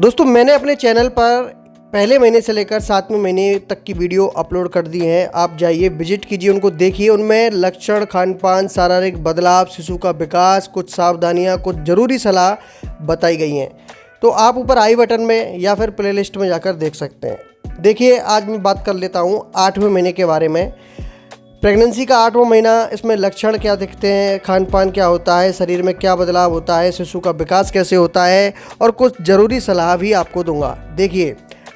दोस्तों मैंने अपने चैनल पर पहले महीने से लेकर 7वें महीने तक की वीडियो अपलोड कर दी हैं। आप जाइए विजिट कीजिए, उनको देखिए। उनमें लक्षण, खान पान, शारीरिक बदलाव, शिशु का विकास, कुछ सावधानियां, कुछ ज़रूरी सलाह बताई गई हैं। तो आप ऊपर आई बटन में या फिर प्लेलिस्ट में जाकर देख सकते हैं। देखिए आज मैं बात कर लेता हूँ 8वें महीने के बारे में। प्रेगनेंसी का 8वां महीना, इसमें लक्षण क्या दिखते हैं, खान पान क्या होता है, शरीर में क्या बदलाव होता है, शिशु का विकास कैसे होता है और कुछ ज़रूरी सलाह भी आपको दूंगा। देखिए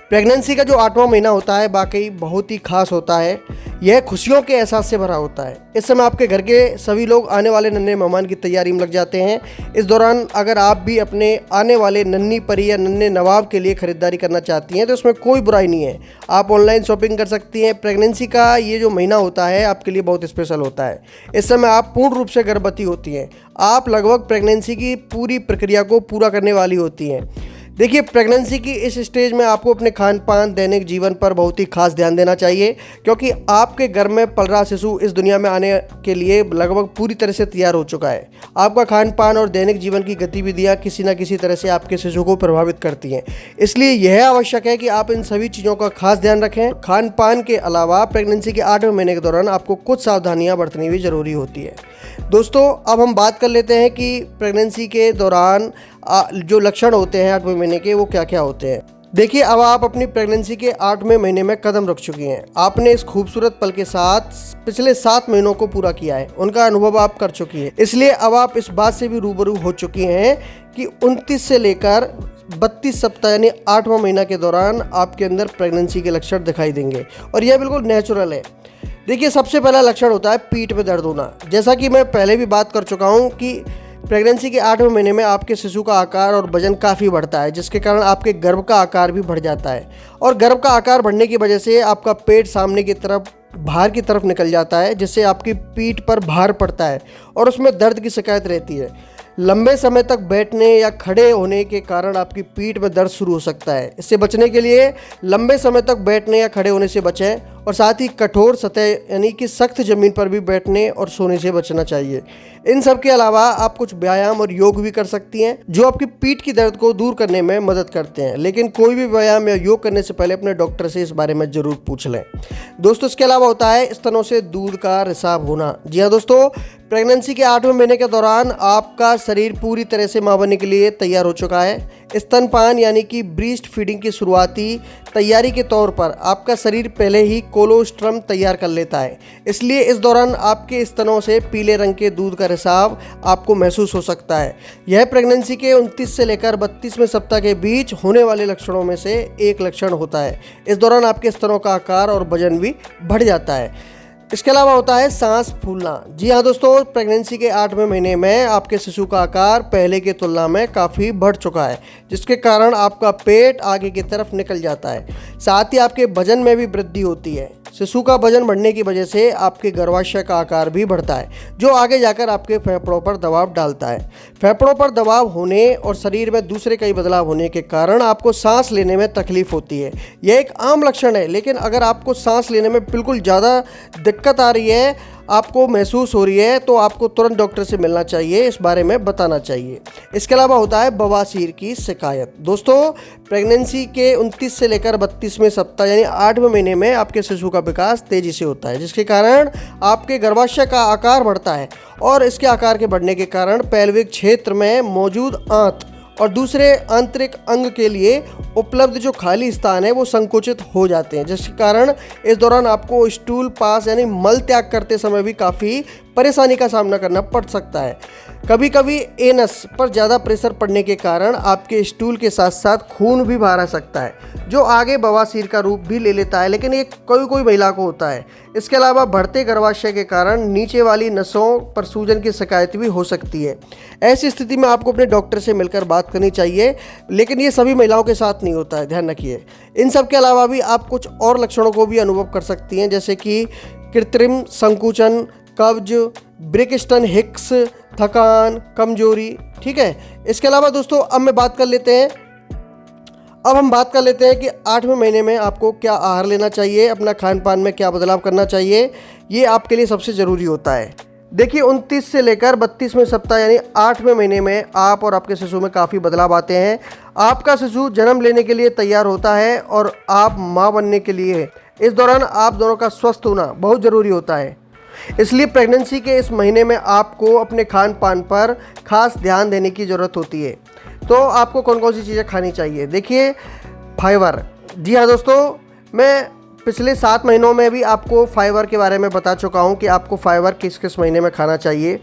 प्रेगनेंसी का जो 8वां महीना होता है वाकई बहुत ही खास होता है। यह खुशियों के एहसास से भरा होता है। इस समय आपके घर के सभी लोग आने वाले नन्हे मेहमान की तैयारी में लग जाते हैं। इस दौरान अगर आप भी अपने आने वाले नन्ही परी या नन्हे नवाब के लिए ख़रीदारी करना चाहती हैं तो इसमें कोई बुराई नहीं है। आप ऑनलाइन शॉपिंग कर सकती हैं। प्रेगनेंसी का ये जो महीना होता है आपके लिए बहुत स्पेशल होता है। इस समय आप पूर्ण रूप से गर्भवती होती हैं। आप लगभग प्रेगनेंसी की पूरी प्रक्रिया को पूरा करने वाली होती हैं। देखिए प्रेगनेंसी की इस स्टेज में आपको अपने खान पान, दैनिक जीवन पर बहुत ही खास ध्यान देना चाहिए, क्योंकि आपके घर में पल रहा शिशु इस दुनिया में आने के लिए लगभग पूरी तरह से तैयार हो चुका है। आपका खान पान और दैनिक जीवन की गतिविधियां किसी न किसी तरह से आपके शिशु को प्रभावित करती हैं। इसलिए यह आवश्यक है कि आप इन सभी चीज़ों का खास ध्यान रखें। खान पान के अलावा प्रेगनेंसी के 8वें महीने के दौरान आपको कुछ सावधानियाँ बरतनी भी ज़रूरी होती है। दोस्तों अब हम बात कर लेते हैं कि प्रेगनेंसी के दौरान जो लक्षण होते हैं 8वें महीने के, वो क्या क्या होते हैं। देखिए अब आप अपनी प्रेगनेंसी के 8वें महीने में कदम रख चुकी हैं। आपने इस खूबसूरत पल के साथ पिछले 7 महीनों को पूरा किया है। उनका अनुभव आप कर चुकी हैं। इसलिए अब आप इस बात से भी रूबरू हो चुकी हैं कि 29 से लेकर 32 सप्ताह यानी 8वां महीना के दौरान आपके अंदर प्रेगनेंसी के लक्षण दिखाई देंगे और यह बिल्कुल नेचुरल है। देखिए सबसे पहला लक्षण होता है पीठ में दर्द होना। जैसा कि मैं पहले भी बात कर चुका हूँ कि प्रेगनेंसी के 8वें महीने में आपके शिशु का आकार और वजन काफ़ी बढ़ता है, जिसके कारण आपके गर्भ का आकार भी बढ़ जाता है। और गर्भ का आकार बढ़ने की वजह से आपका पेट सामने की तरफ, बाहर की तरफ निकल जाता है, जिससे आपकी पीठ पर भार पड़ता है और उसमें दर्द की शिकायत रहती है। लंबे समय तक बैठने या खड़े होने के कारण आपकी पीठ में दर्द शुरू हो सकता है। इससे बचने के लिए लंबे समय तक बैठने या खड़े होने से बचें और साथ ही कठोर सतह यानी कि सख्त ज़मीन पर भी बैठने और सोने से बचना चाहिए। इन सब के अलावा आप कुछ व्यायाम और योग भी कर सकती हैं जो आपकी पीठ की दर्द को दूर करने में मदद करते हैं। लेकिन कोई भी व्यायाम या योग करने से पहले अपने डॉक्टर से इस बारे में ज़रूर पूछ लें। दोस्तों इसके अलावा होता है स्तनों से दूध का रिसाव होना। जी हाँ दोस्तों, प्रेगनेंसी के 8वें महीने के दौरान आपका शरीर पूरी तरह से मां बनने के लिए तैयार हो चुका है। स्तनपान यानी कि ब्रेस्ट फीडिंग की शुरुआती तैयारी के तौर पर आपका शरीर पहले ही कोलोस्ट्रम तैयार कर लेता है। इसलिए इस दौरान आपके स्तनों से पीले रंग के दूध का रिसाव आपको महसूस हो सकता है। यह प्रेगनेंसी के 29 से लेकर 32वें सप्ताह के बीच होने वाले लक्षणों में से एक लक्षण होता है। इस दौरान आपके स्तनों का आकार और वजन भी बढ़ जाता है। इसके अलावा होता है सांस फूलना। जी हाँ दोस्तों, प्रेगनेंसी के 8वें महीने में आपके शिशु का आकार पहले की तुलना में काफ़ी बढ़ चुका है, जिसके कारण आपका पेट आगे की तरफ निकल जाता है। साथ ही आपके वजन में भी वृद्धि होती है। शिशु का वजन बढ़ने की वजह से आपके गर्भाशय का आकार भी बढ़ता है, जो आगे जाकर आपके फेफड़ों पर दबाव डालता है। फेफड़ों पर दबाव होने और शरीर में दूसरे कई बदलाव होने के कारण आपको सांस लेने में तकलीफ होती है। यह एक आम लक्षण है, लेकिन अगर आपको सांस लेने में बिल्कुल ज़्यादा दिक्कत आ रही है, आपको महसूस हो रही है, तो आपको तुरंत डॉक्टर से मिलना चाहिए, इस बारे में बताना चाहिए। इसके अलावा होता है बवासीर की शिकायत। दोस्तों प्रेगनेंसी के 29 से लेकर 32वें सप्ताह यानी 8वें महीने में आपके शिशु का विकास तेज़ी से होता है, जिसके कारण आपके गर्भाशय का आकार बढ़ता है और इसके आकार के बढ़ने के कारण पेल्विक क्षेत्र में मौजूद आंत और दूसरे आंतरिक अंग के लिए उपलब्ध जो खाली स्थान है वो संकुचित हो जाते हैं, जिसके कारण इस दौरान आपको स्टूल पास यानी मल त्याग करते समय भी काफ़ी परेशानी का सामना करना पड़ सकता है। कभी कभी एनस पर ज़्यादा प्रेशर पड़ने के कारण आपके स्टूल के साथ साथ खून भी बाहर आ सकता है, जो आगे बवासीर का रूप भी ले लेता है, लेकिन ये कोई महिला को होता है। इसके अलावा बढ़ते गर्भाशय के कारण नीचे वाली नसों पर सूजन की शिकायत भी हो सकती है। ऐसी स्थिति में आपको अपने डॉक्टर से मिलकर बात करनी चाहिए, लेकिन ये सभी महिलाओं के साथ नहीं होता है, ध्यान रखिए। इन सब के अलावा भी आप कुछ और लक्षणों को भी अनुभव कर सकती हैं, जैसे कि कृत्रिम संकुचन, कब्ज, ब्रेकिस्टन हिक्स, थकान, कमजोरी। ठीक है, इसके अलावा दोस्तों अब हम बात कर लेते हैं कि 8वें महीने में आपको क्या आहार लेना चाहिए, अपना खान पान में क्या बदलाव करना चाहिए। ये आपके लिए सबसे ज़रूरी होता है। देखिए 29 से लेकर 32वें सप्ताह यानी 8वें महीने में आप और आपके शिशु में काफ़ी बदलाव आते हैं। आपका शिशु जन्म लेने के लिए तैयार होता है और आप माँ बनने के लिए। इस दौरान आप दोनों का स्वस्थ होना बहुत ज़रूरी होता है, इसलिए प्रेगनेंसी के इस महीने में आपको अपने खान पान पर खास ध्यान देने की ज़रूरत होती है। तो आपको कौन कौन सी चीज़ें खानी चाहिए? देखिए फाइबर, जी हाँ दोस्तों, मैं पिछले 7 महीनों में भी आपको फाइबर के बारे में बता चुका हूँ कि आपको फाइबर किस किस महीने में खाना चाहिए।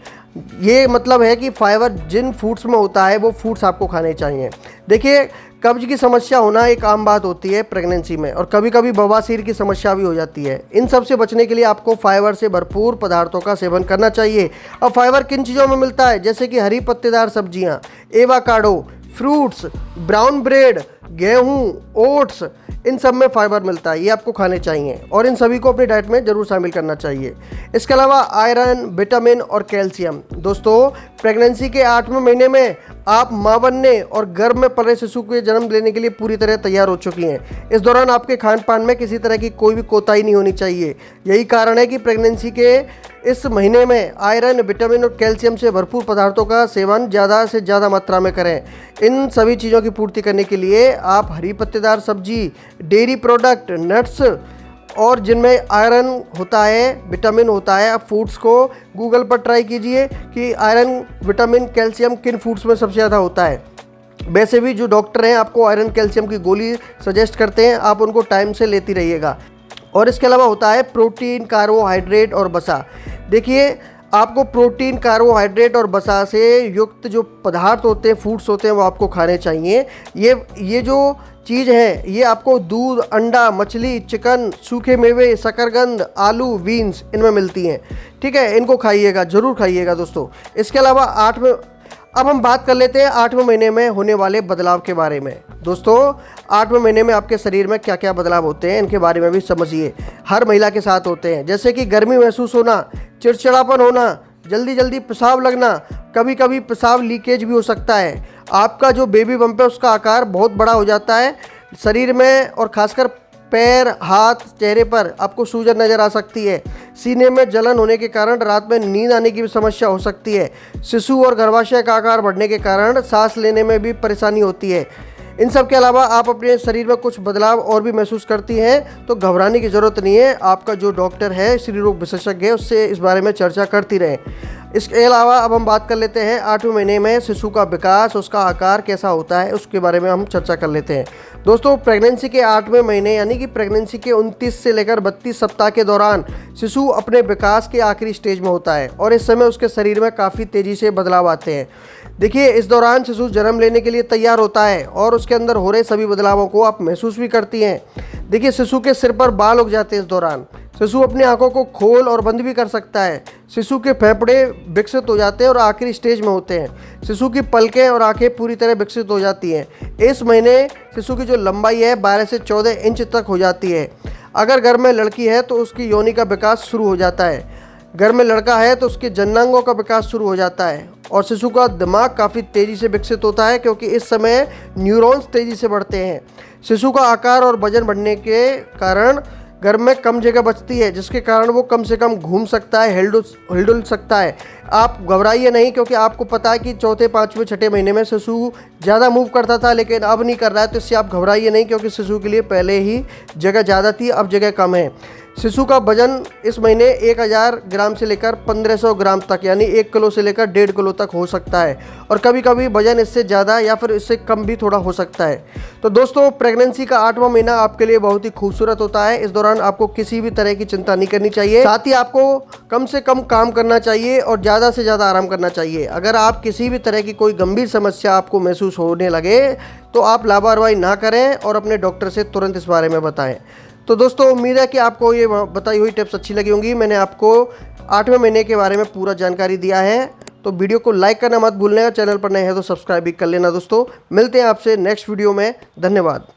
ये मतलब है कि फाइबर जिन फूड्स में होता है वो फूड्स आपको खाने चाहिए। देखिए कब्ज की समस्या होना एक आम बात होती है प्रेगनेंसी में, और कभी कभी बवासीर की समस्या भी हो जाती है। इन सब से बचने के लिए आपको फाइबर से भरपूर पदार्थों का सेवन करना चाहिए। अब फाइबर किन चीज़ों में मिलता है? जैसे कि हरी पत्तेदार सब्जियाँ, एवाकाडो, फ्रूट्स, ब्राउन ब्रेड, गेहूँ, ओट्स, इन सब में फाइबर मिलता है। ये आपको खाने चाहिए और इन सभी को अपनी डाइट में ज़रूर शामिल करना चाहिए। इसके अलावा आयरन, विटामिन और कैल्शियम। दोस्तों प्रेगनेंसी के 8वें महीने में आप माँ बनने और गर्भ में पल रहे शिशु के जन्म लेने के लिए पूरी तरह तैयार हो चुकी हैं। इस दौरान आपके खान पान में किसी तरह की कोई भी कोताही नहीं होनी चाहिए। यही कारण है कि प्रेगनेंसी के इस महीने में आयरन, विटामिन और कैल्शियम से भरपूर पदार्थों का सेवन ज़्यादा से ज़्यादा मात्रा में करें। इन सभी चीज़ों की पूर्ति करने के लिए आप हरी पत्तेदार सब्जी, डेयरी प्रोडक्ट, नट्स और जिनमें आयरन होता है, विटामिन होता है, आप फूड्स को गूगल पर ट्राई कीजिए कि आयरन, विटामिन, कैल्शियम किन फूड्स में सबसे ज़्यादा होता है। वैसे भी जो डॉक्टर हैं आपको आयरन कैल्शियम की गोली सजेस्ट करते हैं, आप उनको टाइम से लेती रहिएगा। और इसके अलावा होता है प्रोटीन, कार्बोहाइड्रेट और वसा। देखिए आपको प्रोटीन, कार्बोहाइड्रेट और वसा से युक्त जो पदार्थ होते हैं, फूड्स होते हैं, वो आपको खाने चाहिए। ये जो चीज़ है ये आपको दूध, अंडा, मछली, चिकन, सूखे मेवे, शकरकंद, आलू, बीन्स इनमें मिलती हैं। ठीक है, इनको खाइएगा, ज़रूर खाइएगा दोस्तों। इसके अलावा अब हम बात कर लेते हैं 8वें महीने में होने वाले बदलाव के बारे में। दोस्तों 8वें महीने में आपके शरीर में क्या क्या बदलाव होते हैं इनके बारे में भी समझिए। हर महिला के साथ होते हैं, जैसे कि गर्मी महसूस होना, चिड़चिड़ापन होना, जल्दी जल्दी पेशाब लगना, कभी कभी पेशाब लीकेज भी हो सकता है। आपका जो बेबी बम्प है उसका आकार बहुत बड़ा हो जाता है शरीर में, और खासकर पैर, हाथ, चेहरे पर आपको सूजन नज़र आ सकती है। सीने में जलन होने के कारण रात में नींद आने की भी समस्या हो सकती है। शिशु और गर्भाशय का आकार बढ़ने के कारण सांस लेने में भी परेशानी होती है। इन सब के अलावा आप अपने शरीर में कुछ बदलाव और भी महसूस करती हैं तो घबराने की ज़रूरत नहीं है। आपका जो डॉक्टर है, स्त्री रोग विशेषज्ञ है, उससे इस बारे में चर्चा करती रहें। इसके अलावा अब हम बात कर लेते हैं 8वें महीने में शिशु का विकास, उसका आकार कैसा होता है, उसके बारे में हम चर्चा कर लेते हैं। दोस्तों प्रेगनेंसी के 8वें महीने यानी कि प्रेगनेंसी के 29 से लेकर 32 सप्ताह के दौरान शिशु अपने विकास के आखिरी स्टेज में होता है और इस समय उसके शरीर में काफ़ी तेज़ी से बदलाव आते हैं। देखिए इस दौरान शिशु जन्म लेने के लिए तैयार होता है और उसके अंदर हो रहे सभी बदलावों को आप महसूस भी करती हैं। देखिए शिशु के सिर पर बाल उग जाते हैं। इस दौरान शिशु अपनी आंखों को खोल और बंद भी कर सकता है। शिशु के फेफड़े विकसित हो जाते हैं और आखिरी स्टेज में होते हैं। शिशु की पलकें और आंखें पूरी तरह विकसित हो जाती हैं। इस महीने शिशु की जो लंबाई है 12 से 14 इंच तक हो जाती है। अगर घर में लड़की है तो उसकी योनि का विकास शुरू हो जाता है। घर में लड़का है तो उसके जननांगों का विकास शुरू हो जाता है और शिशु का दिमाग काफ़ी तेज़ी से विकसित होता है क्योंकि इस समय न्यूरॉन्स तेज़ी से बढ़ते हैं। शिशु का आकार और वजन बढ़ने के कारण घर में कम जगह बचती है, जिसके कारण वो कम से कम घूम सकता है, हिलडुल सकता है। आप घबराइए नहीं, क्योंकि आपको पता है कि चौथे, पाँचवें, छठे महीने में शिशु ज़्यादा मूव करता था लेकिन अब नहीं कर रहा है, तो इससे आप घबराइए नहीं, क्योंकि शिशु के लिए पहले ही जगह ज़्यादा थी, अब जगह कम है। शिशु का वजन इस महीने 1000 ग्राम से लेकर 1500 ग्राम तक यानी 1 किलो से लेकर 1.5 किलो तक हो सकता है और कभी कभी वजन इससे ज़्यादा या फिर इससे कम भी थोड़ा हो सकता है। तो दोस्तों प्रेगनेंसी का 8वां महीना आपके लिए बहुत ही खूबसूरत होता है। इस दौरान आपको किसी भी तरह की चिंता नहीं करनी चाहिए, साथ ही आपको कम से कम काम करना चाहिए और ज़्यादा से ज़्यादा आराम करना चाहिए। अगर आप किसी भी तरह की कोई गंभीर समस्या आपको महसूस होने लगे तो आप लापरवाही ना करें और अपने डॉक्टर से तुरंत इस बारे में बताएं। तो दोस्तों उम्मीद है कि आपको ये बताई हुई टिप्स अच्छी लगी होंगी। मैंने आपको 8वें महीने के बारे में पूरा जानकारी दिया है, तो वीडियो को लाइक करना मत भूलना। चैनल पर नए हैं तो सब्सक्राइब भी कर लेना। दोस्तों मिलते हैं आपसे नेक्स्ट वीडियो में। धन्यवाद।